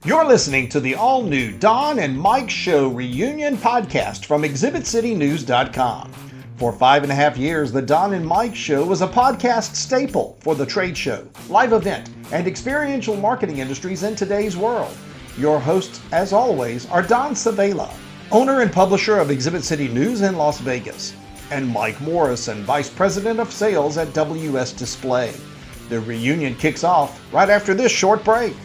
You're listening to the all-new Don and Mike Show reunion podcast from ExhibitCityNews.com. For 5.5 years, the Don and Mike Show was a podcast staple for the trade show, live event, and experiential marketing industries in today's world. Your hosts, as always, are Don Savela, owner and publisher of Exhibit City News in Las Vegas, and Mike Morrison, Vice President of Sales at WS Display. The reunion kicks off right after this short break.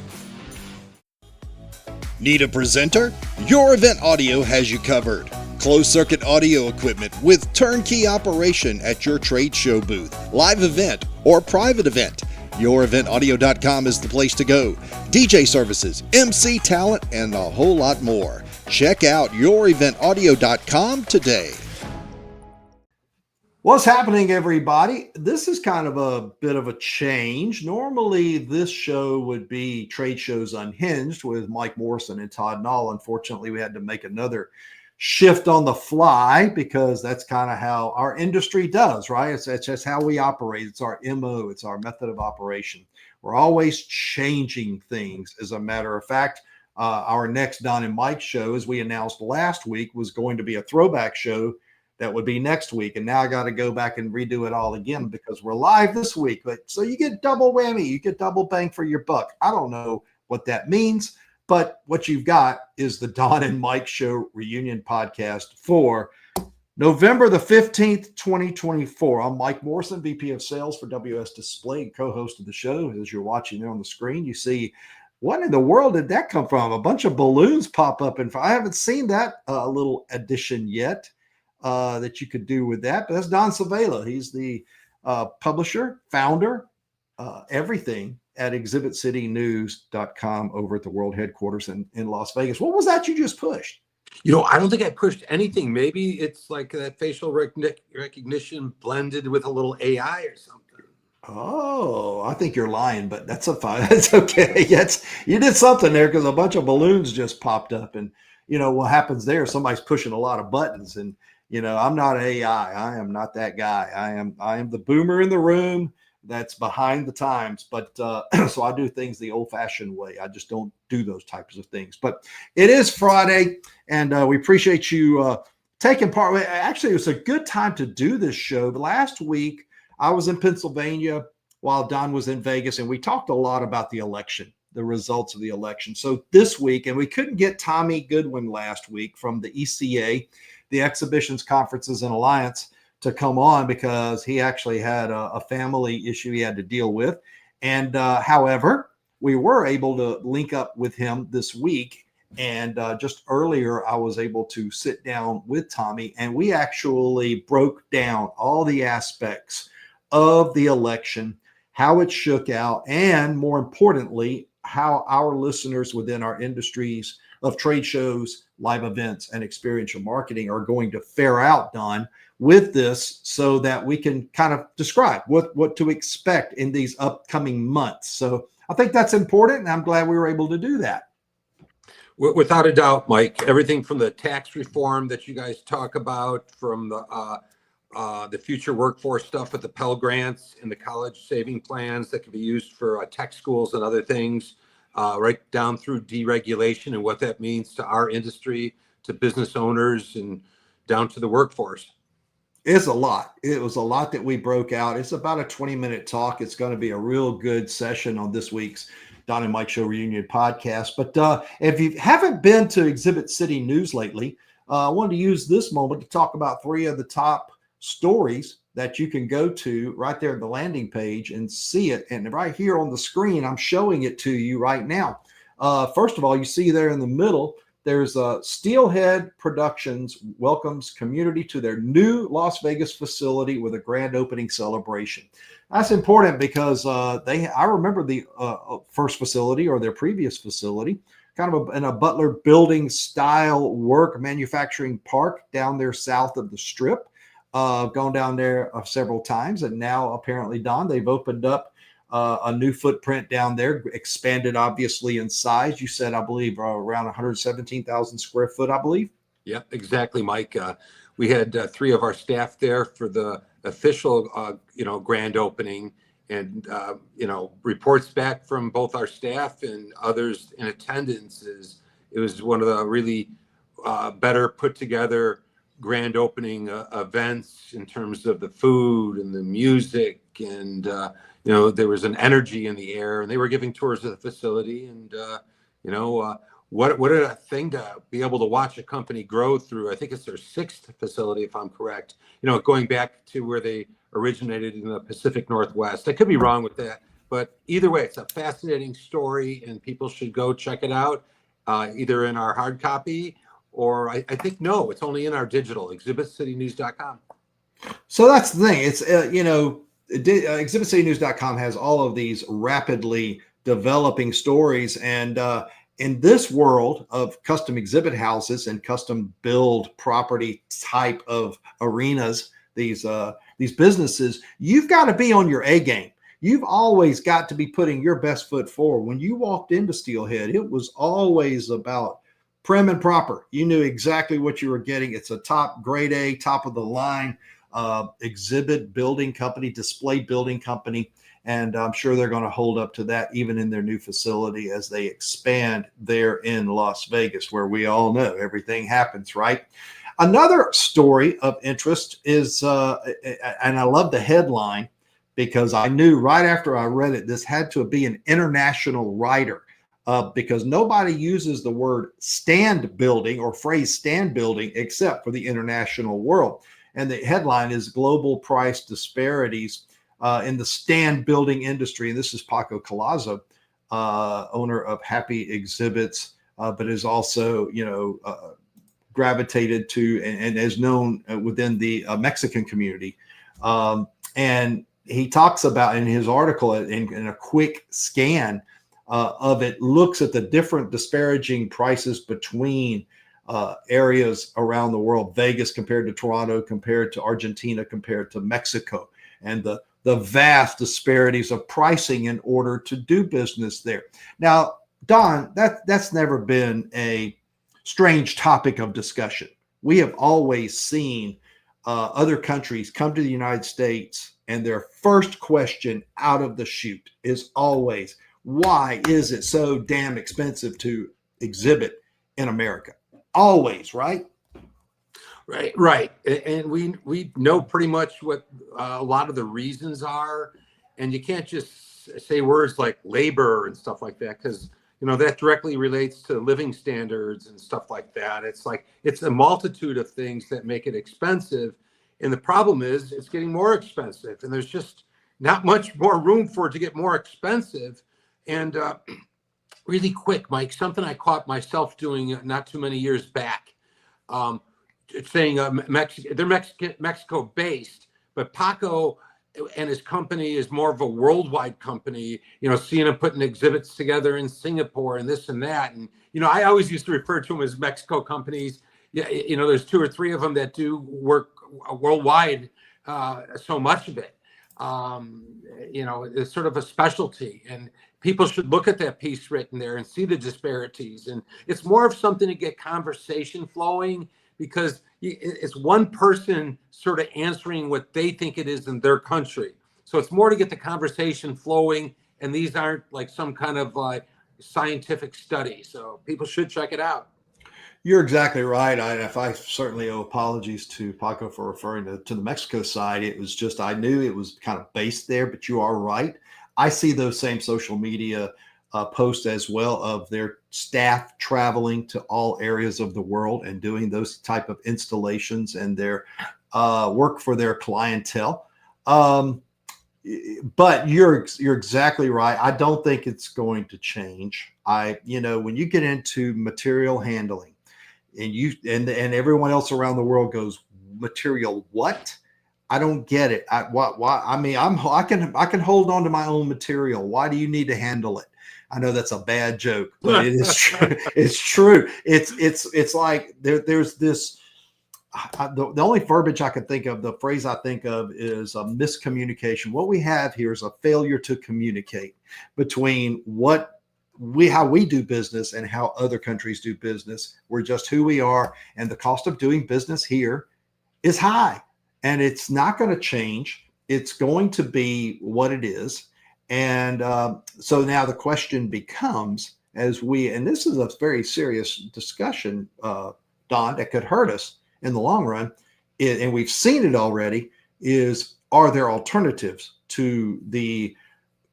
Need a presenter? Your Event Audio has you covered. Closed-circuit audio equipment with turnkey operation at your trade show booth, live event, or private event. YourEventAudio.com is the place to go. DJ services, MC talent, and a whole lot more. Check out YourEventAudio.com today. What's happening, everybody? This is kind of a bit of a change. Normally, this show would be Trade Shows Unhinged with Mike Morrison and Todd Nall. Unfortunately, we had to make another shift on the fly because that's kind of how our industry does, right? It's just how we operate. It's our MO. It's our method of operation. We're always changing things. As a matter of fact, our next Don and Mike show, as we announced last week, was going to be a throwback show that would be next week. And now I got to go back and redo it all again because we're live this week. But so you get double whammy, you get double bang for your buck. I don't know what that means, but what you've got is the Don and Mike Show reunion podcast for November the 15th, 2024. I'm Mike Morrison, VP of Sales for WS Display and co-host of the show. As you're watching there on the screen, you see, what in the world did that come from? A bunch of balloons pop up. And I haven't seen that little addition yet. That you could do with that. But that's Don Savela. He's the publisher, founder, everything at ExhibitCityNews.com over at the world headquarters in Las Vegas. What was that you just pushed? You know, I don't think I pushed anything. Maybe it's like that facial recognition blended with a little AI or something. Oh, I think you're lying, but that's that's okay. Yes, you did something there because a bunch of balloons just popped up. And, you know, what happens there, somebody's pushing a lot of buttons. And, you know, I'm not AI. I am not that guy. I am the boomer in the room that's behind the times. But so I do things the old-fashioned way. I just don't do those types of things. But it is Friday, and we appreciate you taking part. Actually, it was a good time to do this show. Last week, I was in Pennsylvania while Don was in Vegas, and we talked a lot about the election, the results of the election. So this week, and we couldn't get Tommy Goodwin last week from the ECA, the Exhibitions, Conferences, and Alliance, to come on because he actually had a family issue he had to deal with. And however, we were able to link up with him this week. And just earlier, I was able to sit down with Tommy, and we actually broke down all the aspects of the election, how it shook out, and more importantly, how our listeners within our industries of trade shows, live events, and experiential marketing are going to fare out, Don, with this so that we can kind of describe what to expect in these upcoming months. So I think that's important, and I'm glad we were able to do that. Without a doubt, Mike, everything from the tax reform that you guys talk about, from the future workforce stuff with the Pell Grants and the college saving plans that can be used for tech schools and other things, right down through deregulation and what that means to our industry, to business owners, and down to the workforce. It's a lot. It was a lot that we broke out. It's about a 20-minute talk. It's going to be a real good session on this week's Don and Mike Show reunion podcast. But if you haven't been to Exhibit City News lately, I wanted to use this moment to talk about 3 of the top stories that you can go to right there at the landing page and see it. And right here on the screen, I'm showing it to you right now. First of all, you see there in the middle, there's Steelhead Productions welcomes community to their new Las Vegas facility with a grand opening celebration. That's important because I remember the first facility or their previous facility, kind of in a Butler building style work manufacturing park down there south of the Strip. Gone down there several times, and now apparently, Don, they've opened up a new footprint down there, expanded obviously in size. You said, I believe, around 117,000 square foot, I believe. Yeah, exactly, Mike. We had 3 of our staff there for the official, grand opening, and reports back from both our staff and others in attendance is it was one of the really better put together grand opening events in terms of the food and the music, and there was an energy in the air, and they were giving tours of the facility, and what a thing to be able to watch a company grow through. I think it's their 6th facility, if I'm correct, going back to where they originated in the Pacific Northwest. I could be wrong with that, but either way, it's a fascinating story, and people should go check it out, either in our hard copy or I think, no, it's only in our digital, exhibitcitynews.com. So that's the thing. It's, exhibitcitynews.com has all of these rapidly developing stories. And in this world of custom exhibit houses and custom build property type of arenas, these businesses, you've got to be on your A game. You've always got to be putting your best foot forward. When you walked into Steelhead, it was always about prim and proper. You knew exactly what you were getting. It's a top grade A, top of the line exhibit building company, display building company. And I'm sure they're going to hold up to that even in their new facility as they expand there in Las Vegas, where we all know everything happens, right? Another story of interest is, and I love the headline because I knew right after I read it, this had to be an international writer. Because nobody uses the word stand building or phrase stand building except for the international world. And the headline is Global Price Disparities in the Stand Building Industry. And this is Paco Collazo, owner of Happy Exhibits, but is also, gravitated to and is known within the Mexican community. And he talks about in his article in a quick scan of it, looks at the different disparaging prices between areas around the world, Vegas compared to Toronto, compared to Argentina, compared to Mexico, and the vast disparities of pricing in order to do business there. Now, Don, that's never been a strange topic of discussion. We have always seen other countries come to the United States, and their first question out of the chute is always, why is it so damn expensive to exhibit in America? Always, right? Right. And we know pretty much what a lot of the reasons are. And you can't just say words like labor and stuff like that, because, that directly relates to living standards and stuff like that. It's a multitude of things that make it expensive. And the problem is it's getting more expensive, and there's just not much more room for it to get more expensive. And really quick, Mike, something I caught myself doing not too many years back, saying they're Mexico based, but Paco and his company is more of a worldwide company, seeing him putting exhibits together in Singapore and this and that. And, I always used to refer to them as Mexico companies. There's 2 or 3 of them that do work worldwide, so much of it. It's sort of a specialty, and people should look at that piece written there and see the disparities. And it's more of something to get conversation flowing, because it's one person sort of answering what they think it is in their country. So it's more to get the conversation flowing, and these aren't like some kind of scientific study. So people should check it out. You're exactly right. I certainly owe apologies to Paco for referring to the Mexico side. It was just, I knew it was kind of based there, but you are right. I see those same social media posts as well of their staff traveling to all areas of the world and doing those type of installations and their work for their clientele. But you're exactly right. I don't think it's going to change. When you get into material handling, and everyone else around the world goes, material what? I don't get it. Why? I mean, I can hold on to my own material. Why do you need to handle it? I know that's a bad joke, but it is true. It's true. It's like there's this. The only verbiage I can think of, the phrase I think of, is a miscommunication. What we have here is a failure to communicate between how we do business and how other countries do business. We're just who we are, and the cost of doing business here is high, and it's not going to change it's going to be what it is. And so now the question becomes, and this is a very serious discussion, Don, that could hurt us in the long run, and we've seen it already, is are there alternatives to the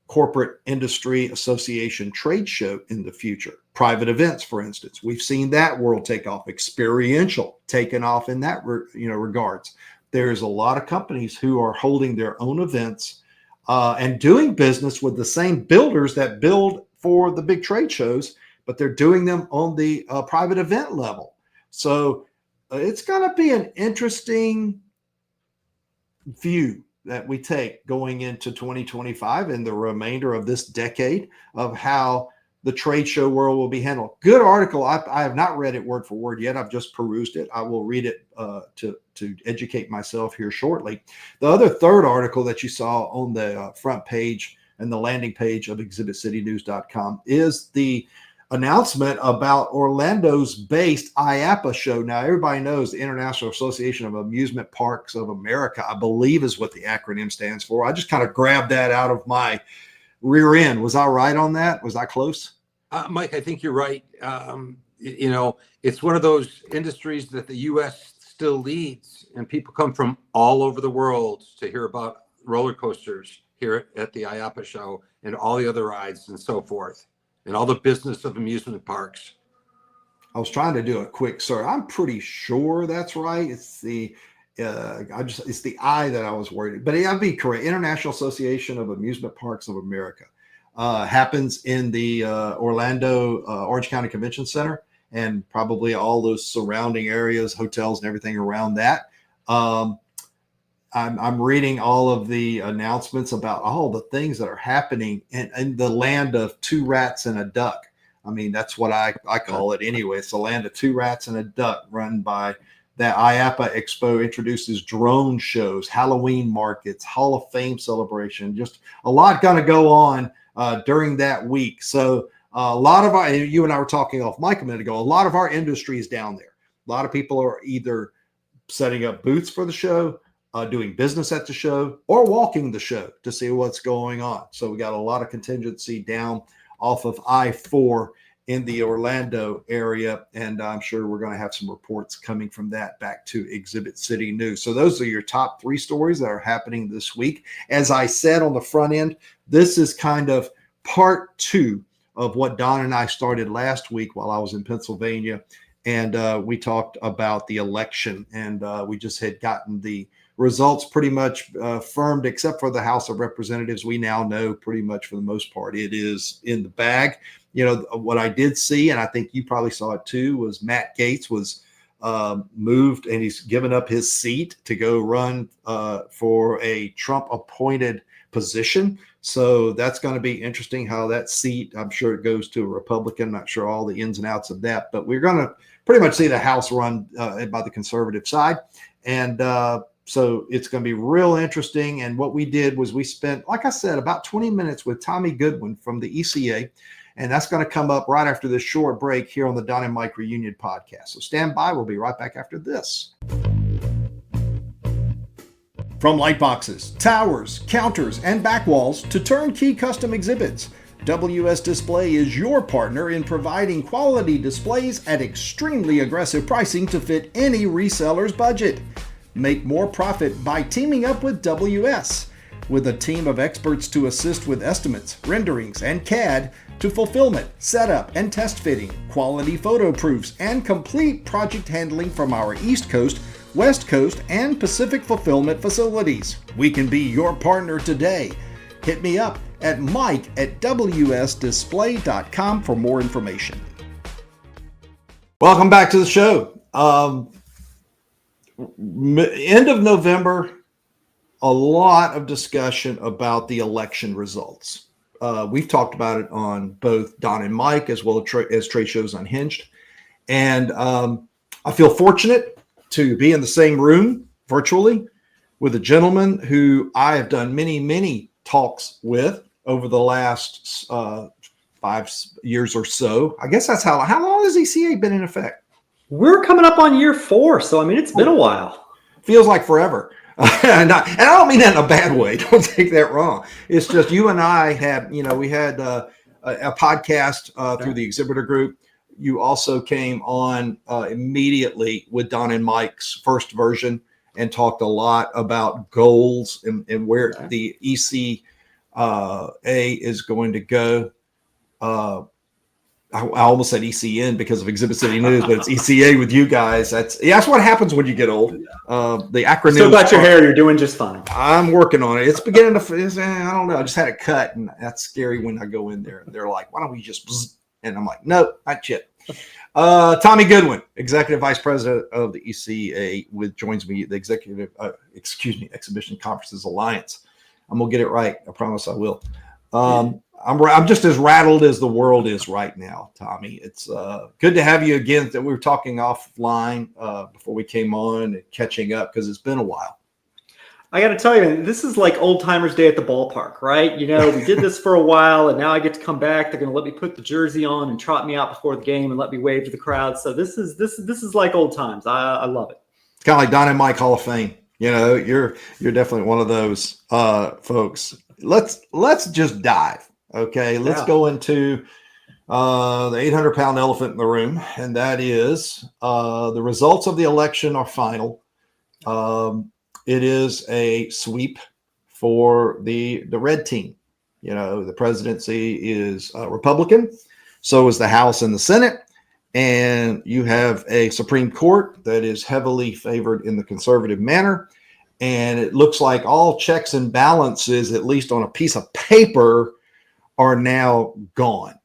corporate industry association trade show in the future? Private events, for instance, we've seen that world take off, experiential taken off in that regards. There's a lot of companies who are holding their own events and doing business with the same builders that build for the big trade shows, but they're doing them on the private event level. So it's going to be an interesting view that we take going into 2025 and the remainder of this decade of how the trade show world will be handled. Good article. I have not read it word for word yet. I've just perused it. I will read it to educate myself here shortly. The other third article that you saw on the front page and the landing page of exhibitcitynews.com is the announcement about Orlando's based IAPA show. Now, everybody knows the International Association of Amusement Parks of America, I believe is what the acronym stands for. I just kind of grabbed that out of my rear end. Was I right on that? Was I close? Mike, I think you're right. It's one of those industries that the U.S. still leads, and people come from all over the world to hear about roller coasters here at the IAPA show and all the other rides and so forth, and all the business of amusement parks. I was trying to do a quick search. I'm pretty sure that's right. It's the it's the I that I was worried, but I'd be correct. International Association of Amusement Parks of America happens in the Orlando Orange County Convention Center and probably all those surrounding areas, hotels and everything around that. I'm reading all of the announcements about all the things that are happening in the land of two rats and a duck. I mean, that's what I call it anyway. It's the land of two rats and a duck, run by that IAPA Expo. Introduces drone shows, Halloween markets, Hall of Fame celebration, just a lot going to go on during that week. So a lot of you and I were talking off mic a minute ago, a lot of our industry is down there. A lot of people are either setting up booths for the show, doing business at the show, or walking the show to see what's going on. So we got a lot of contingency down off of I-4 in the Orlando area, and I'm sure we're going to have some reports coming from that back to Exhibit City News. So those are your top three stories that are happening this week. As I said on the front end, this is kind of part two of what Don and I started last week while I was in Pennsylvania, and we talked about the election, and we just had gotten the results pretty much firmed, except for the House of Representatives. We now know pretty much for the most part it is in the bag. You know, what I did see, and I think you probably saw it too, was Matt Gaetz was moved, and he's given up his seat to go run for a Trump-appointed position. So that's going to be interesting how that seat, I'm sure it goes to a Republican. Not sure all the ins and outs of that, but we're going to pretty much see the House run by the conservative side. And so it's going to be real interesting. And what we did was we spent, like I said, about 20 minutes with Tommy Goodwin from the ECA. And that's going to come up right after this short break here on the Don and Mike Reunion podcast. So stand by. We'll be right back after this. From light boxes, towers, counters, and back walls to turnkey custom exhibits, WS Display is your partner in providing quality displays at extremely aggressive pricing to fit any reseller's budget. Make more profit by teaming up with WS. With a team of experts to assist with estimates, renderings, and CAD, to fulfillment, setup, and test fitting, quality photo proofs, and complete project handling from our East Coast, West Coast, and Pacific fulfillment facilities. We can be your partner today. Hit me up at mike@wsdisplay.com for more information. Welcome back to the show. End of November, a lot of discussion about the election results. We've talked about it on both Don and Mike as well as Trade Shows Unhinged. And I feel fortunate to be in the same room virtually with a gentleman who I have done many, many talks with over the last 5 years or so. I guess that's how long has ECA been in effect? We're coming up on year 4. So, I mean, it's been a while. Feels like forever. And I don't mean that in a bad way. Don't take that wrong. It's just you and I had, we had a podcast through the exhibitor group. You also came on immediately with Don and Mike's first version and talked a lot about goals and where the ECA is going to go. I almost said ECN because of Exhibit City News, but it's ECA with you guys. That's what happens when you get old. The acronym. Still got your hair. You're doing just fine. I'm working on it. It's beginning to. I don't know. I just had it cut, and that's scary when I go in there. They're like, "Why don't we just?" Bzz? And I'm like, "No, not yet." Tommy Goodwin, Executive Vice President of the ECA, joins me. The Exhibition Conferences Alliance. I'm gonna get it right. I promise I will. I'm just as rattled as the world is right now, Tommy. It's good to have you again. That we were talking offline before we came on and catching up because it's been a while. I got to tell you, this is like old timers day at the ballpark, right? We did this for a while, and now I get to come back. They're going to let me put the jersey on and trot me out before the game and let me wave to the crowd. So this is like old times. I love it. It's kind of like Don and Mike Hall of Fame. You're definitely one of those folks. Let's just dive. Okay, let's go into the 800-pound elephant in the room, and that is the results of the election are final. It is a sweep for the red team. The presidency is Republican, so is the House and the Senate, and you have a Supreme Court that is heavily favored in the conservative manner, and it looks like all checks and balances, at least on a piece of paper, are now gone.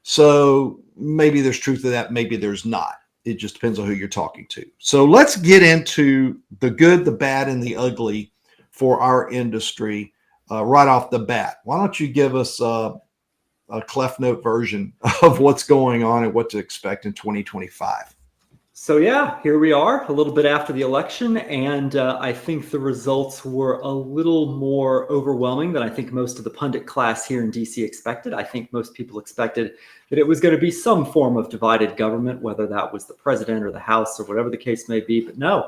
So maybe there's truth to that, maybe there's not. It just depends on who you're talking to. So let's get into the good, the bad, and the ugly for our industry right off the bat. Why don't you give us a Clef Note version of what's going on and what to expect in 2025? So here we are a little bit after the election, and I think the results were a little more overwhelming than I think most of the pundit class here in DC expected. I think most people expected that it was going to be some form of divided government, whether that was the president or the House or whatever the case may be. But no,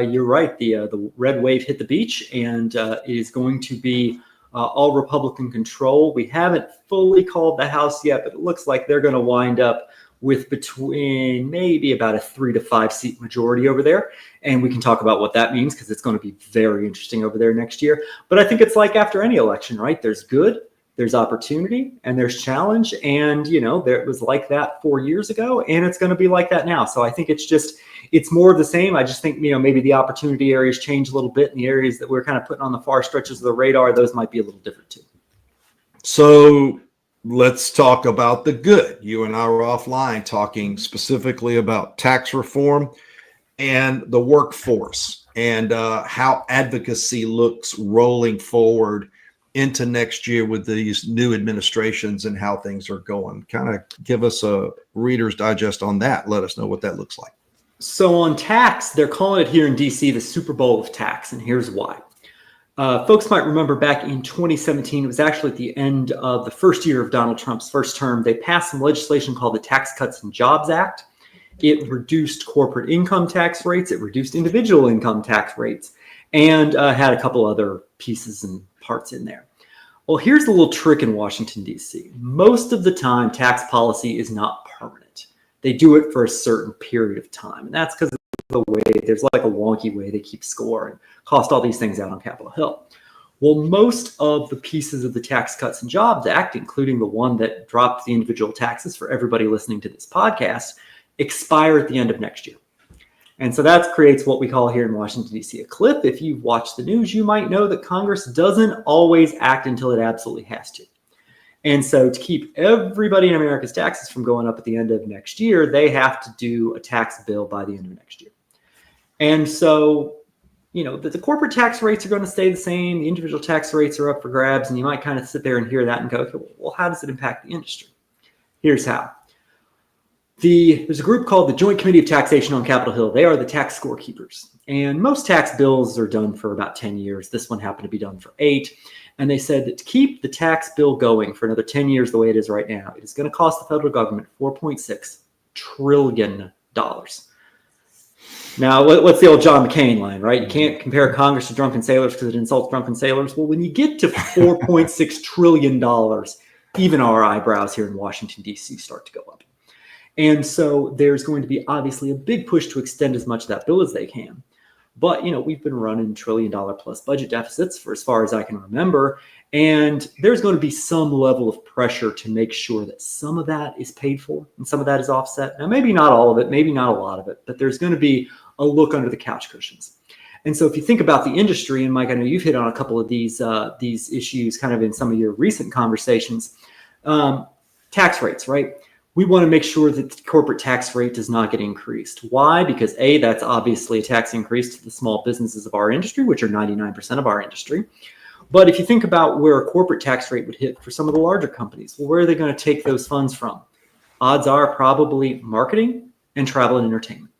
you're right. The red wave hit the beach, and it is going to be all Republican control. We haven't fully called the House yet, but it looks like they're going to wind up with between maybe about a 3 to 5 seat majority over there. And we can talk about what that means because it's going to be very interesting over there next year. But I think it's like after any election, right? There's good, there's opportunity, and there's challenge. And, it was like that 4 years ago, and it's going to be like that now. So I think it's more of the same. I just think, maybe the opportunity areas change a little bit, and the areas that we're kind of putting on the far stretches of the radar, those might be a little different too. So let's talk about the good. You and I were offline talking specifically about tax reform and the workforce and how advocacy looks rolling forward into next year with these new administrations and how things are going. Kind of give us a Reader's Digest on that. Let us know what that looks like. So on tax, they're calling it here in DC the Super Bowl of tax, and here's why. Folks might remember back in 2017, it was actually at the end of the first year of Donald Trump's first term, they passed some legislation called the Tax Cuts and Jobs Act. It reduced corporate income tax rates, it reduced individual income tax rates, and had a couple other pieces and parts in there. Well, here's the little trick in Washington, D.C. Most of the time, tax policy is not permanent. They do it for a certain period of time, and that's because the way there's like a wonky way they keep score and cost all these things out on Capitol Hill. Well, most of the pieces of the Tax Cuts and Jobs Act, including the one that dropped the individual taxes for everybody listening to this podcast, expire at the end of next year. And so that creates what we call here in Washington, D.C. a cliff. If you've watched the news, you might know that Congress doesn't always act until it absolutely has to. And so to keep everybody in America's taxes from going up at the end of next year, they have to do a tax bill by the end of next year. And so, the corporate tax rates are going to stay the same. The individual tax rates are up for grabs. And you might kind of sit there and hear that and go, okay, well, how does it impact the industry? Here's how. There's a group called the Joint Committee of Taxation on Capitol Hill. They are the tax scorekeepers. And most tax bills are done for about 10 years. This one happened to be done for 8. And they said that to keep the tax bill going for another 10 years the way it is right now, it is going to cost the federal government $4.6 trillion. Now, what's the old John McCain line, right? You can't compare Congress to drunken sailors because it insults drunken sailors. Well, when you get to $4.6 trillion, even our eyebrows here in Washington, D.C. start to go up. And so there's going to be obviously a big push to extend as much of that bill as they can. But, we've been running $1 trillion plus budget deficits for as far as I can remember. And there's going to be some level of pressure to make sure that some of that is paid for and some of that is offset. Now, maybe not all of it, maybe not a lot of it, but there's going to be a look under the couch cushions. And so if you think about the industry, and Mike, I know you've hit on a couple of these issues kind of in some of your recent conversations, tax rates, right? We want to make sure that the corporate tax rate does not get increased. Why? Because A, that's obviously a tax increase to the small businesses of our industry, which are 99% of our industry. But if you think about where a corporate tax rate would hit for some of the larger companies, well, where are they going to take those funds from? Odds are probably marketing and travel and entertainment.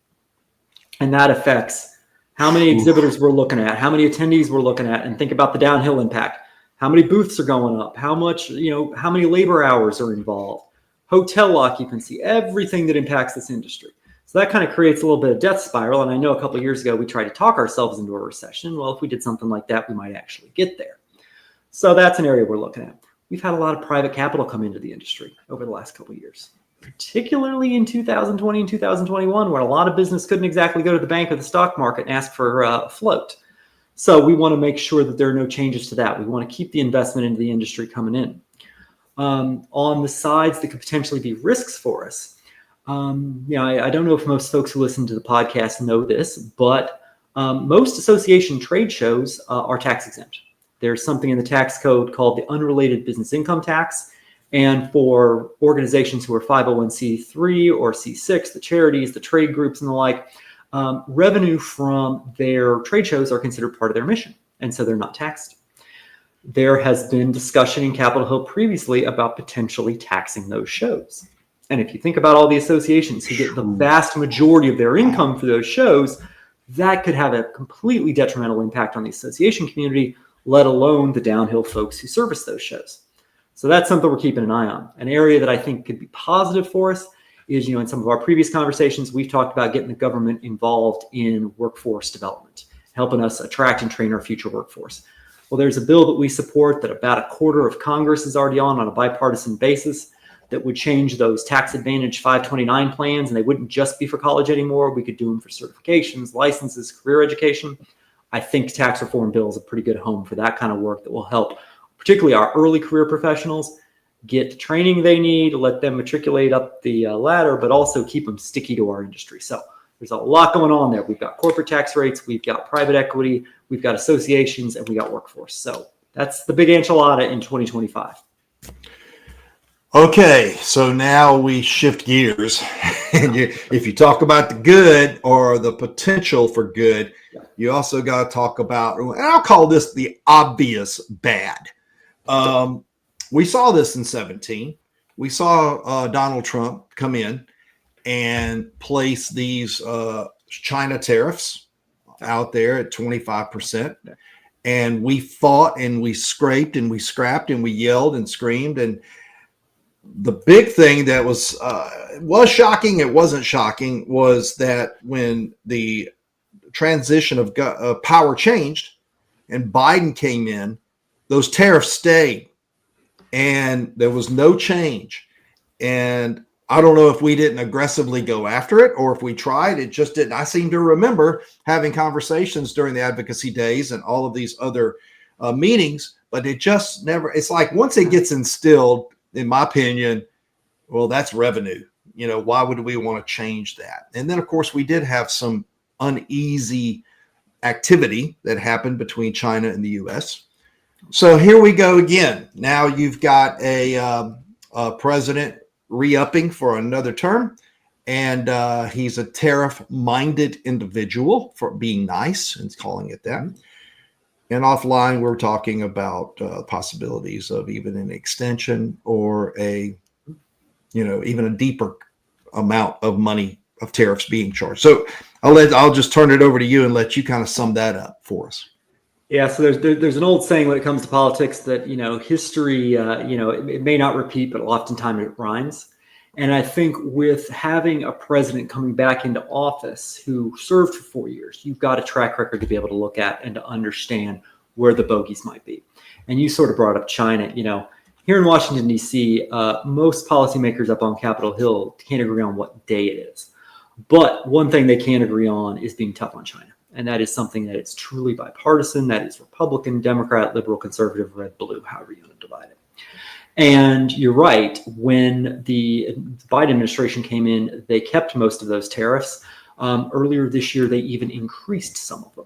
And that affects how many exhibitors we're looking at, how many attendees we're looking at, and think about the downhill impact. How many booths are going up? How much, how many labor hours are involved? Hotel occupancy, everything that impacts this industry. So that kind of creates a little bit of death spiral. And I know a couple of years ago, we tried to talk ourselves into a recession. Well, if we did something like that, we might actually get there. So that's an area we're looking at. We've had a lot of private capital come into the industry over the last couple of years, particularly in 2020 and 2021, where a lot of business couldn't exactly go to the bank or the stock market and ask for a float. So we want to make sure that there are no changes to that. We want to keep the investment into the industry coming in. On the sides that could potentially be risks for us, I don't know if most folks who listen to the podcast know this, but most association trade shows are tax exempt. There's something in the tax code called the unrelated business income tax. And for organizations who are 501c3 or C6, the charities, the trade groups and the like, revenue from their trade shows are considered part of their mission. And so they're not taxed. There has been discussion in Capitol Hill previously about potentially taxing those shows. And if you think about all the associations who get the vast majority of their income for those shows, that could have a completely detrimental impact on the association community, let alone the downhill folks who service those shows. So that's something we're keeping an eye on. An area that I think could be positive for us is, in some of our previous conversations, we've talked about getting the government involved in workforce development, helping us attract and train our future workforce. Well, there's a bill that we support that about a quarter of Congress is already on a bipartisan basis that would change those tax advantage 529 plans. And they wouldn't just be for college anymore. We could do them for certifications, licenses, career education. I think tax reform bill is a pretty good home for that kind of work that will help, particularly our early career professionals, get the training they need, let them matriculate up the ladder, but also keep them sticky to our industry. So there's a lot going on there. We've got corporate tax rates, we've got private equity, we've got associations, and we got workforce. So that's the big enchilada in 2025. Okay, so now we shift gears. And if you talk about the good or the potential for good, you also got to talk about, and I'll call this the obvious bad. We saw this in 2017. We saw Donald Trump come in and place these China tariffs out there at 25%. And we fought and we scraped and we scrapped and we yelled and screamed. And the big thing that was shocking, it wasn't shocking, was that when the transition of power changed and Biden came in, those tariffs stayed and there was no change. And I don't know if we didn't aggressively go after it or if we tried, it just didn't. I seem to remember having conversations during the advocacy days and all of these other meetings, but it just never, it's like once it gets instilled, in my opinion, well, that's revenue. Why would we want to change that? And then, of course, we did have some uneasy activity that happened between China and the U.S. So here we go again. Now you've got a president re-upping for another term, and he's a tariff-minded individual for being nice and calling it that. And offline, we're talking about possibilities of even an extension or even a deeper amount of money of tariffs being charged. So I'll just turn it over to you and let you kind of sum that up for us. Yeah, so there's an old saying when it comes to politics that history it may not repeat, but oftentimes it rhymes. And I think with having a president coming back into office who served for 4 years, you've got a track record to be able to look at and to understand where the bogeys might be. And you sort of brought up China. Here in Washington, D.C., most policymakers up on Capitol Hill can't agree on what day it is. But one thing they can agree on is being tough on China. And that is something that is truly bipartisan. That is Republican, Democrat, liberal, conservative, red, blue, however you want to divide it. And you're right. When the Biden administration came in, they kept most of those tariffs. Earlier this year, they even increased some of them.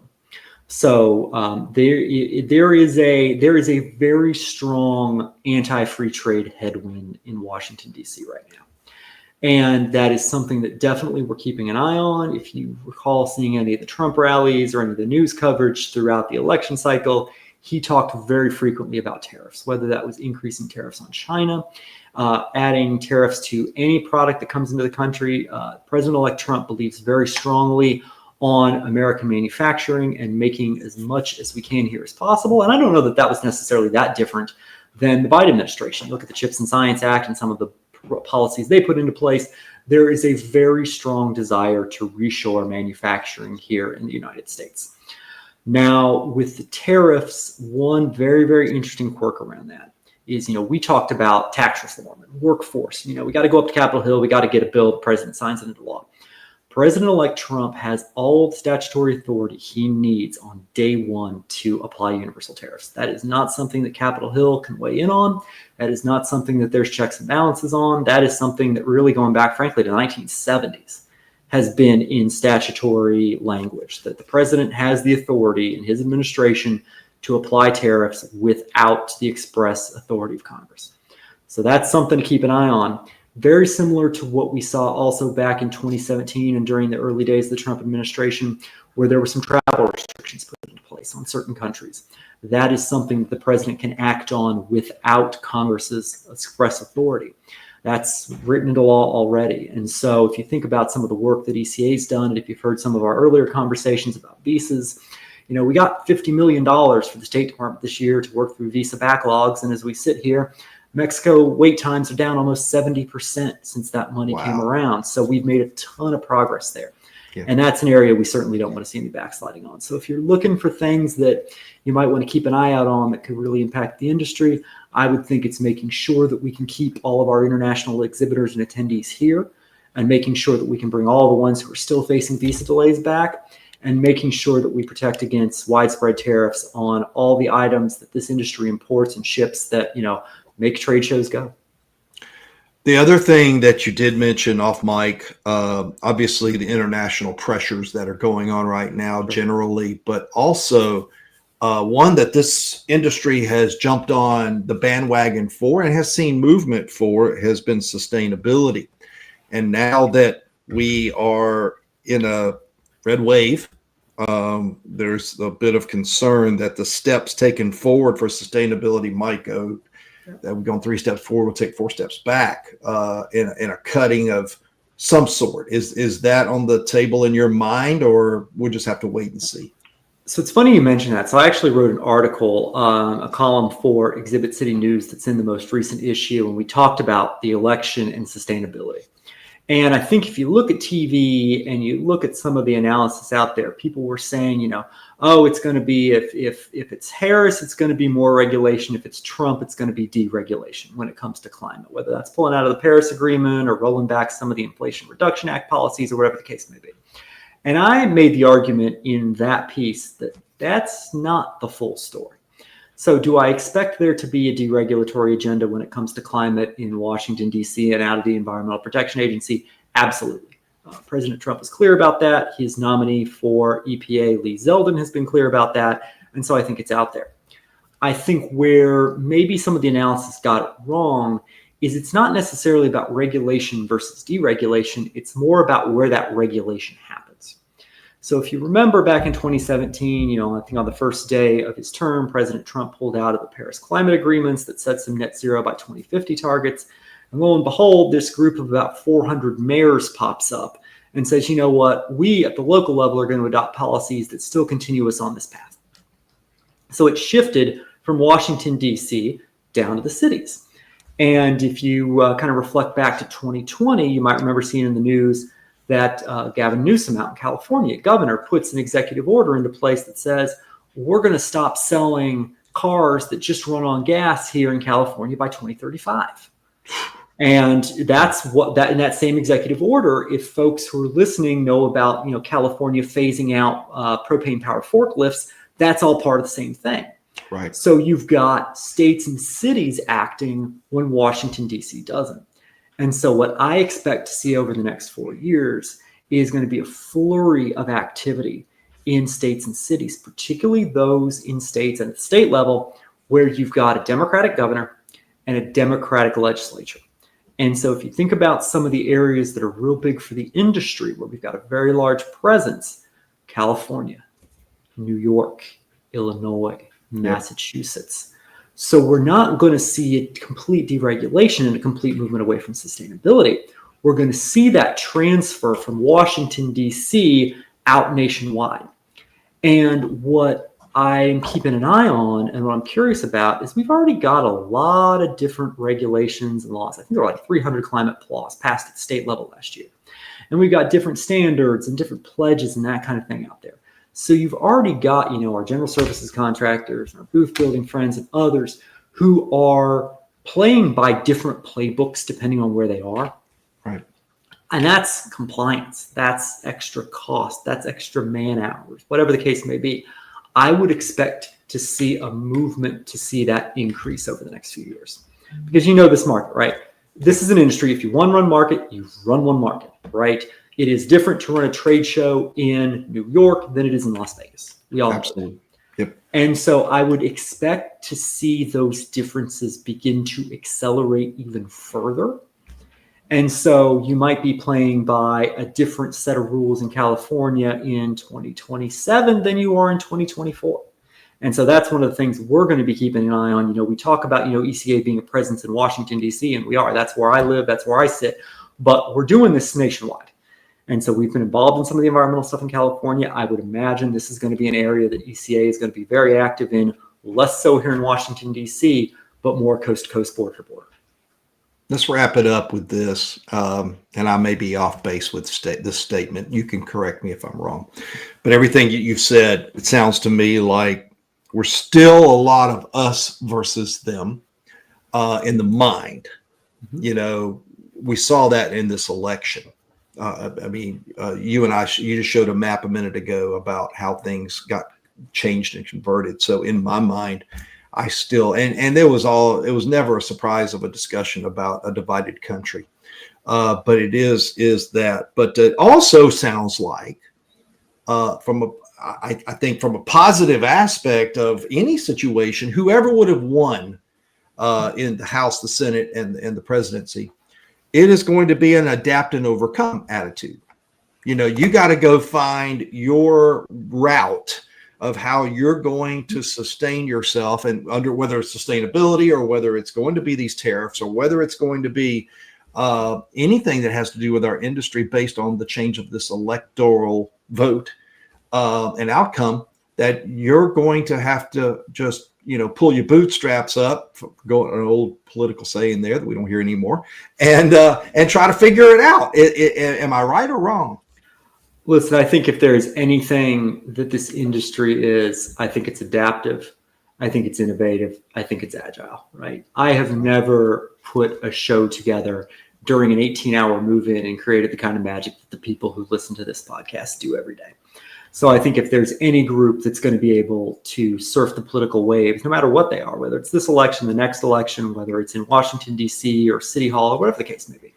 So there is a very strong anti-free trade headwind in Washington, D.C. right now. And that is something that definitely we're keeping an eye on. If you recall seeing any of the Trump rallies or any of the news coverage throughout the election cycle, he talked very frequently about tariffs, whether that was increasing tariffs on China, adding tariffs to any product that comes into the country. President-elect Trump believes very strongly on American manufacturing and making as much as we can here as possible. And I don't know that that was necessarily that different than the Biden administration. Look at the Chips and Science Act and some of the policies they put into place. There is a very strong desire to reshore manufacturing here in the United States. Now, with the tariffs, one very, very interesting quirk around that is, we talked about tax reform and workforce. We got to go up to Capitol Hill. We got to get a bill. The president signs it into law. President-elect Trump has all the statutory authority he needs on day one to apply universal tariffs. That is not something that Capitol Hill can weigh in on. That is not something that there's checks and balances on. That is something that really going back, frankly, to the 1970s has been in statutory language, that the president has the authority in his administration to apply tariffs without the express authority of Congress. So that's something to keep an eye on. Very similar to what we saw also back in 2017 and during the early days of the Trump administration, where there were some travel restrictions put into place on certain countries. That is something that the president can act on without Congress's express authority. That's written into law already. And so if you think about some of the work that ECA's done, and if you've heard some of our earlier conversations about visas, we got $50 million for the State Department this year to work through visa backlogs. And as we sit here, Mexico wait times are down almost 70% since that money came around. So we've made a ton of progress there. Yeah. And that's an area we certainly don't want to see any backsliding on. So if you're looking for things that you might want to keep an eye out on that could really impact the industry, I would think it's making sure that we can keep all of our international exhibitors and attendees here, and making sure that we can bring all the ones who are still facing visa delays back, and making sure that we protect against widespread tariffs on all the items that this industry imports and ships that, make trade shows go. The other thing that you did mention off mic, obviously the international pressures that are going on right now generally, but also one that this industry has jumped on the bandwagon for and has seen movement for has been sustainability. And now that we are in a red wave, there's a bit of concern that the steps taken forward for sustainability might go, that we've gone 3 steps forward, we'll take 4 steps back in a cutting of some sort. Is that on the table in your mind, or we'll just have to wait and see? So it's funny you mention that. So I actually wrote an article, a column for Exhibit City News that's in the most recent issue, and we talked about the election and sustainability. And I think if you look at TV and you look at some of the analysis out there, people were saying, it's going to be, if it's Harris, it's going to be more regulation. If it's Trump, it's going to be deregulation when it comes to climate, whether that's pulling out of the Paris Agreement or rolling back some of the Inflation Reduction Act policies or whatever the case may be. And I made the argument in that piece that that's not the full story. So do I expect there to be a deregulatory agenda when it comes to climate in Washington, D.C. and out of the Environmental Protection Agency? Absolutely. President Trump is clear about that. His nominee for EPA, Lee Zeldin, has been clear about that. And so I think it's out there. I think where maybe some of the analysis got it wrong is it's not necessarily about regulation versus deregulation. It's more about where that regulation happens. So if you remember back in 2017, I think on the first day of his term, President Trump pulled out of the Paris climate agreements that set some net zero by 2050 targets. And lo and behold, this group of about 400 mayors pops up and says, you know what, we at the local level are going to adopt policies that still continue us on this path. So it shifted from Washington, D.C. down to the cities. And if you kind of reflect back to 2020, you might remember seeing in the news that Gavin Newsom out in California, governor, puts an executive order into place that says, we're going to stop selling cars that just run on gas here in California by 2035. And that's what that in that same executive order, if folks who are listening know about, California phasing out propane powered forklifts, that's all part of the same thing. Right. So you've got states and cities acting when Washington, D.C. doesn't. And so what I expect to see over the next 4 years is going to be a flurry of activity in states and cities, particularly those in states at the state level where you've got a Democratic governor and a Democratic legislature. And so if you think about some of the areas that are real big for the industry, where we've got a very large presence, California, New York, Illinois, Massachusetts. So we're not going to see a complete deregulation and a complete movement away from sustainability. We're going to see that transfer from Washington, D.C. out nationwide. And what I'm keeping an eye on and what I'm curious about is we've already got a lot of different regulations and laws. I think there were like 300 climate laws passed at the state level last year. And we've got different standards and different pledges and that kind of thing out there. So you've already got, our general services contractors, our booth building friends and others who are playing by different playbooks depending on where they are. Right. And that's compliance. That's extra cost. That's extra man hours, whatever the case may be. I would expect to see a movement to see that increase over the next few years. Because this market, right? This is an industry. If you run market, you run one market, right? It is different to run a trade show in New York than it is in Las Vegas. We all Absolutely. Yep. And so I would expect to see those differences begin to accelerate even further. And so you might be playing by a different set of rules in California in 2027 than you are in 2024. And so that's one of the things we're going to be keeping an eye on. We talk about, ECA being a presence in Washington, D.C., and we are. That's where I live. That's where I sit. But we're doing this nationwide. And so we've been involved in some of the environmental stuff in California. I would imagine this is going to be an area that ECA is going to be very active in, less so here in Washington, D.C., but more coast to coast, border to border. Let's wrap it up with this, and I may be off base with this statement. You can correct me if I'm wrong. But everything you've said, it sounds to me like we're still a lot of us versus them in the mind. Mm-hmm. We saw that in this election. You and I, you just showed a map a minute ago about how things got changed and converted. So in my mind, I still, and it was never a surprise of a discussion about a divided country. But it is that, but it also sounds like I think from a positive aspect of any situation, whoever would have won in the House, the Senate, and the presidency, it is going to be an adapt and overcome attitude. You got to go find your route of how you're going to sustain yourself, and under whether it's sustainability or whether it's going to be these tariffs or whether it's going to be anything that has to do with our industry based on the change of this electoral vote and outcome, that you're going to have to just pull your bootstraps up, go an old political saying there that we don't hear anymore, and try to figure it out. Am I right or wrong? Listen, I think if there's anything that this industry is, I think it's adaptive. I think it's innovative. I think it's agile, right? I have never put a show together during an 18-hour move-in and created the kind of magic that the people who listen to this podcast do every day. So I think if there's any group that's going to be able to surf the political waves, no matter what they are, whether it's this election, the next election, whether it's in Washington, D.C. or City Hall or whatever the case may be,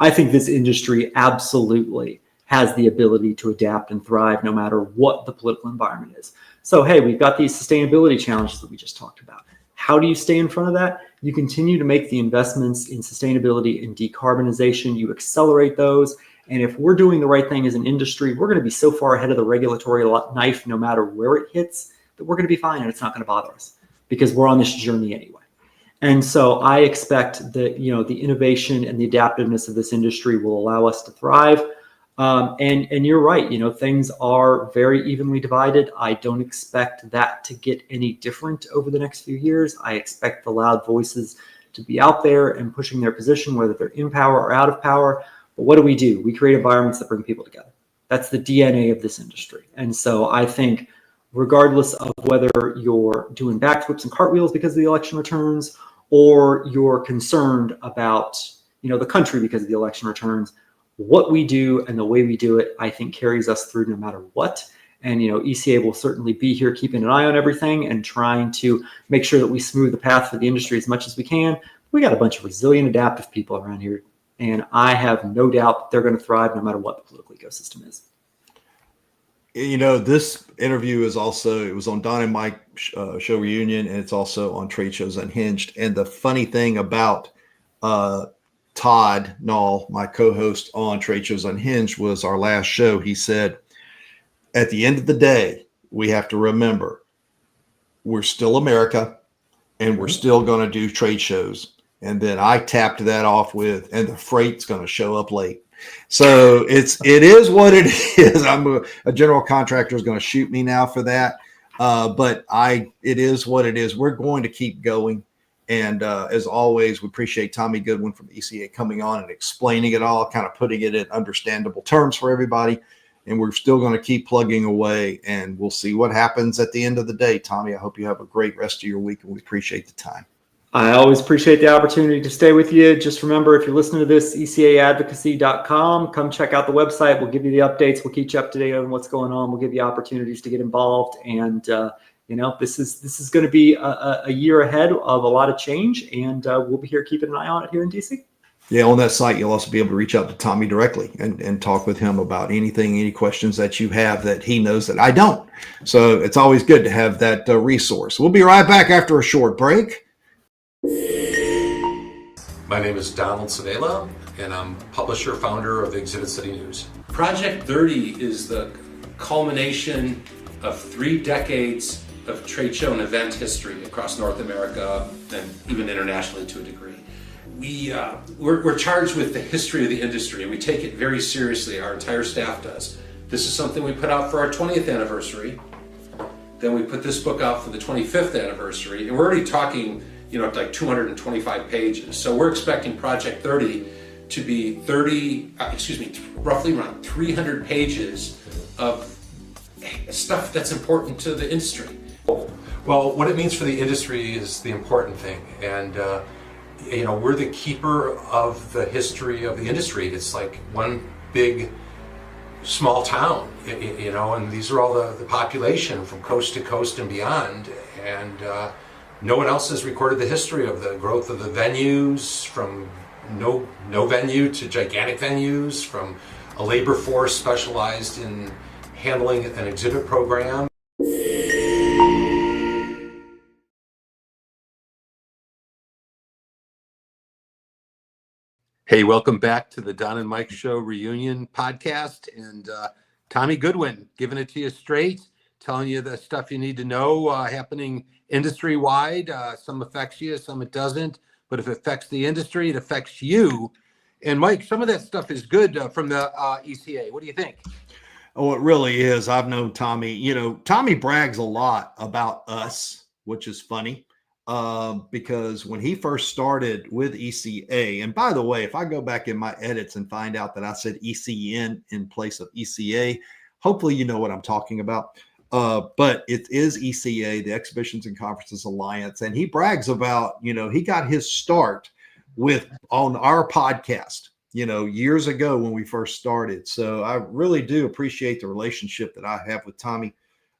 I think this industry absolutely has the ability to adapt and thrive no matter what the political environment is. So, hey, we've got these sustainability challenges that we just talked about. How do you stay in front of that? You continue to make the investments in sustainability and decarbonization. You accelerate those. And if we're doing the right thing as an industry, we're going to be so far ahead of the regulatory knife, no matter where it hits, that we're going to be fine and it's not going to bother us because we're on this journey anyway. And so I expect that, the innovation and the adaptiveness of this industry will allow us to thrive. And you're right, things are very evenly divided. I don't expect that to get any different over the next few years. I expect the loud voices to be out there and pushing their position, whether they're in power or out of power. But what do? We create environments that bring people together. That's the DNA of this industry. And so I think regardless of whether you're doing backflips and cartwheels because of the election returns, or you're concerned about, the country because of the election returns, what we do and the way we do it, I think carries us through no matter what. And, ECA will certainly be here keeping an eye on everything and trying to make sure that we smooth the path for the industry as much as we can. We got a bunch of resilient, adaptive people around here. And I have no doubt that they're going to thrive no matter what the political ecosystem is. This interview is also, it was on Don and Mike show reunion, and it's also on Trade Shows Unhinged. And the funny thing about Todd Knoll, my co-host on Trade Shows Unhinged, was our last show. He said, at the end of the day, we have to remember we're still America and we're still going to do trade shows. And then I tapped that off with, and the freight's going to show up late. So it is what it is. I'm a general contractor is going to shoot me now for that. But it is what it is. We're going to keep going. And as always, we appreciate Tommy Goodwin from ECA coming on and explaining it all, kind of putting it in understandable terms for everybody. And we're still going to keep plugging away, and we'll see what happens at the end of the day. Tommy, I hope you have a great rest of your week, and we appreciate the time. I always appreciate the opportunity to stay with you. Just remember, if you're listening to this, ecaadvocacy.com, come check out the website. We'll give you the updates. We'll keep you up to date on what's going on. We'll give you opportunities to get involved. And, this is going to be a year ahead of a lot of change, and we'll be here keeping an eye on it here in DC. Yeah, on that site, you'll also be able to reach out to Tommy directly and talk with him about anything, any questions that you have that he knows that I don't. So it's always good to have that resource. We'll be right back after a short break. My name is Donald Sedela, and I'm publisher, founder of Exhibit City News. Project 30 is the culmination of 3 decades of trade show and event history across North America and even internationally to a degree. We're charged with the history of the industry, and we take it very seriously. Our entire staff does. This is something we put out for our 20th anniversary. Then we put this book out for the 25th anniversary, and we're already talking, like 225 pages. So we're expecting Project 30 to be roughly around 300 pages of stuff that's important to the industry. Well, what it means for the industry is the important thing, and we're the keeper of the history of the industry. It's like one big small town, and these are all the population from coast to coast and beyond, and no one else has recorded the history of the growth of the venues, from no venue to gigantic venues, from a labor force specialized in handling an exhibit program. Hey, welcome back to the Don and Mike Show reunion podcast. And Tommy Goodwin giving it to you straight, telling you the stuff you need to know happening industry-wide. Some affects you, some it doesn't. But if it affects the industry, it affects you. And Mike, some of that stuff is good from the ECA. What do you think? Oh, it really is. I've known Tommy. Tommy brags a lot about us, which is funny. Because when he first started with ECA, and by the way, if I go back in my edits and find out that I said ECN in place of ECA, hopefully you know what I'm talking about. But it is ECA, the Exhibitions and Conferences Alliance, and he brags about, he got his start on our podcast, years ago when we first started. So I really do appreciate the relationship that I have with Tommy.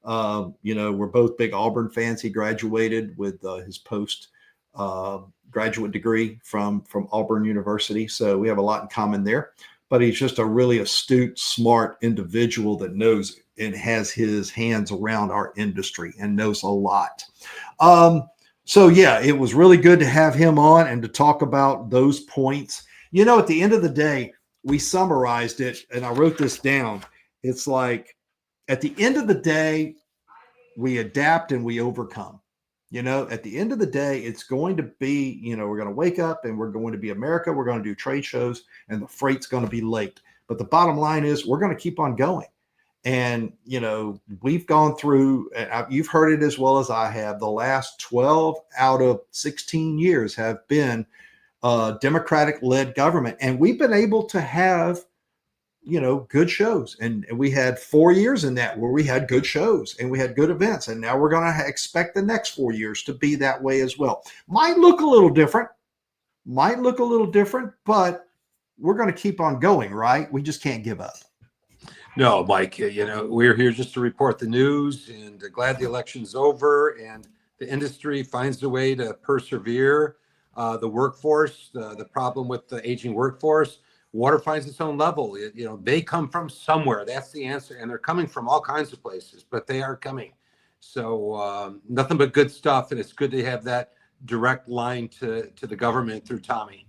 We're both big Auburn fans. He graduated with his post graduate degree from Auburn University. So we have a lot in common there, but he's just a really astute, smart individual that knows and has his hands around our industry and knows a lot. So yeah, it was really good to have him on and to talk about those points. At the end of the day, we summarized it, and I wrote this down. It's like, at the end of the day, we adapt and we overcome. At the end of the day, it's going to be, we're going to wake up and we're going to be America. We're going to do trade shows and the freight's going to be late. But the bottom line is we're going to keep on going. And, we've gone through, you've heard it as well as I have, the last 12 out of 16 years have been Democratic-led government. And we've been able to have, good shows. And we had 4 years in that where we had good shows and we had good events. And now we're going to expect the next 4 years to be that way as well. Might look a little different, but we're going to keep on going, right? We just can't give up. No, Mike, we're here just to report the news, and glad the election's over and the industry finds a way to persevere. The workforce, the problem with the aging workforce, water finds its own level. They come from somewhere. That's the answer. And they're coming from all kinds of places, but they are coming. So nothing but good stuff. And it's good to have that direct line to the government through Tommy.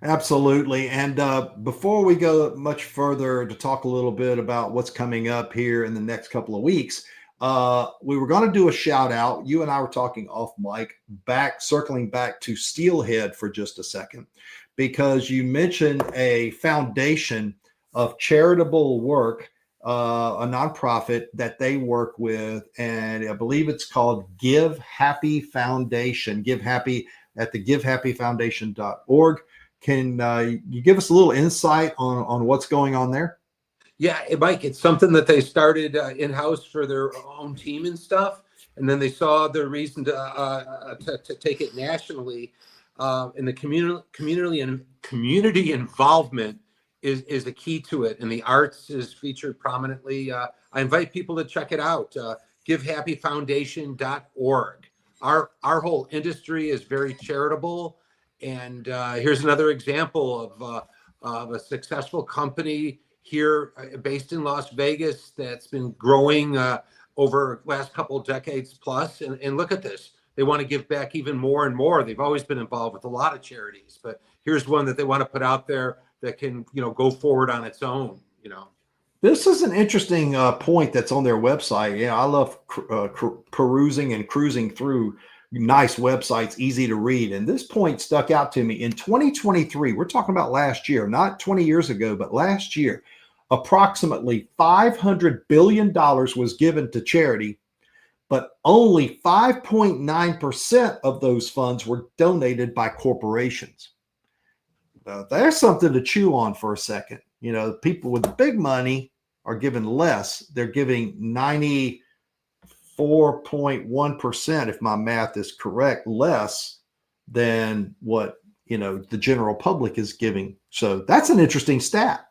Absolutely. And before we go much further to talk a little bit about what's coming up here in the next couple of weeks, we were going to do a shout out. You and I were talking off mic, circling back to Steelhead for just a second, because you mentioned a foundation of charitable work, a nonprofit that they work with. And I believe it's called Give Happy Foundation. Give Happy at the givehappyfoundation.org. Can you give us a little insight on what's going on there? Yeah, Mike, it's something that they started in-house for their own team and stuff. And then they saw the reason to take it nationally. And the community involvement is a key to it. And the arts is featured prominently. I invite people to check it out. givehappyfoundation.org. Our whole industry is very charitable. And here's another example of a successful company here based in Las Vegas that's been growing over the last couple of decades plus. And look at this. They want to give back even more and more. They've always been involved with a lot of charities, but here's one that they want to put out there that can, go forward on its own, This is an interesting point that's on their website. Yeah, I love perusing and cruising through nice websites, easy to read. And this point stuck out to me. In 2023, we're talking about last year, not 20 years ago, but last year, approximately $500 billion was given to charity, but only 5.9% of those funds were donated by corporations. There's something to chew on for a second. People with big money are given less. They're giving 94.1%, if my math is correct, less than what, the general public is giving. So that's an interesting stat.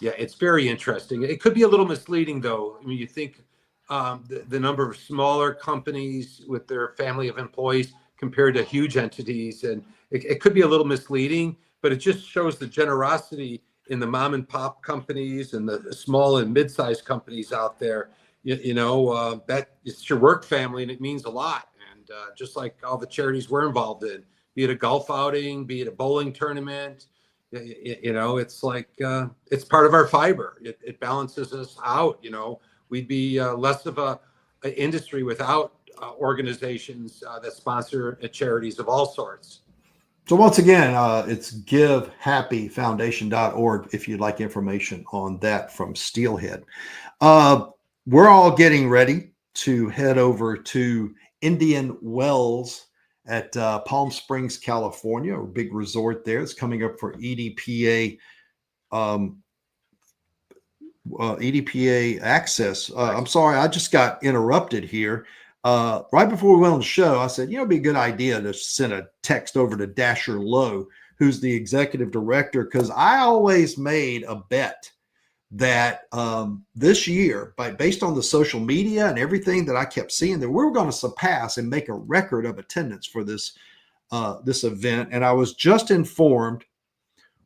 Yeah, it's very interesting. It could be a little misleading, though. I mean, you think the number of smaller companies with their family of employees compared to huge entities, and it could be a little misleading, but it just shows the generosity in the mom and pop companies and the small and mid-sized companies out there. That it's your work family, and it means a lot. And just like all the charities we're involved in, be it a golf outing, be it a bowling tournament, it's like it's part of our fiber. It balances us out. We'd be less of a industry without organizations that sponsor charities of all sorts. So once again, it's givehappyfoundation.org if you'd like information on that from Steelhead. We're all getting ready to head over to Indian Wells at Palm Springs, California, a big resort there. It's coming up for EDPA EDPA Access. I'm sorry, I just got interrupted here. Right before we went on the show, I said, it'd be a good idea to send a text over to Dasher Lowe, who's the executive director, because I always made a bet that this year, based on the social media and everything that I kept seeing, that we were going to surpass and make a record of attendance for this event. And I was just informed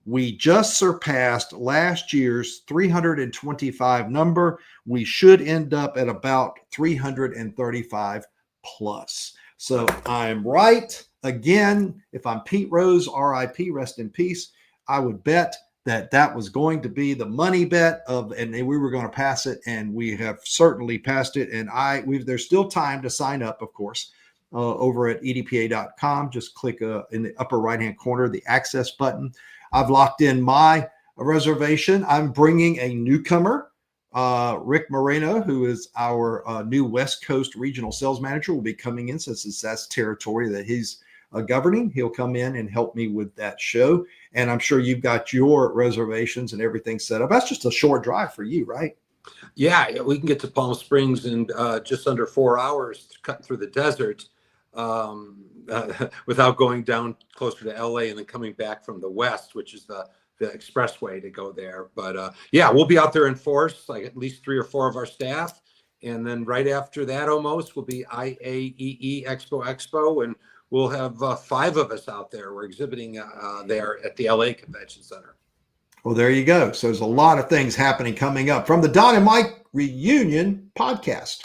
we just surpassed last year's 325 number. We should end up at about 335 plus. So I'm right. Again, if I'm Pete Rose, RIP, rest in peace, I would bet that was going to be the money bet and we were going to pass it, and we have certainly passed it. And there's still time to sign up, of course, over at edpa.com. Just click in the upper right-hand corner, the access button. I've locked in my reservation. I'm bringing a newcomer Rick Moreno, who is our new West Coast regional sales manager, will be coming in since that's territory that he's governing. He'll come in and help me with that show. And I'm sure you've got your reservations and everything set up. That's just a short drive for you, right? Yeah, we can get to Palm Springs in just under 4 hours, cutting through the desert without going down closer to LA and then coming back from the west, which is the expressway to go there. But yeah, we'll be out there in force, like at least 3 or 4 of our staff. And then right after that, almost, will be IAEE Expo, and we'll have 5 of us out there. We're exhibiting there at the LA Convention Center. Well, there you go. So there's a lot of things happening coming up from the Don and Mike Reunion podcast.